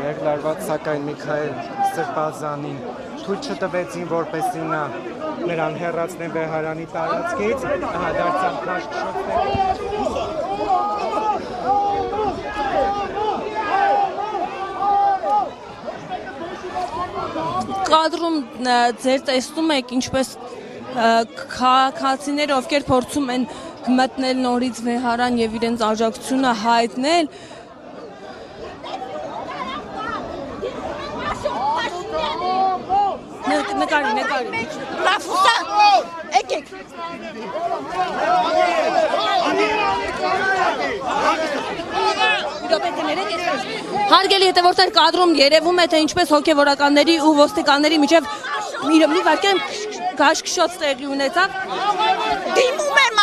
Երեք լարված սակայն Միքայել Սրբազանին թույլ չտվեցին, որպեսզի նա նրան հեռացնեն Վեհարանի տարածքից, ահա դարձան քաշ շոթներ։ Կադրում ձեր տեսնում եք ինչպես քաղաքացիները, ովքեր փորձում են մտնել նորից Վեհարան եւ իրենց աջակցությունը հայտնել, նկարի լավ ուստա եկեք հարգելի հետևորդներ, կադրում երևում է թե ինչպես հոգևորականների ու ոստիկանների միջև մի վարքյան գաշկշոց տեղի ունեցավ։ դիմում եմ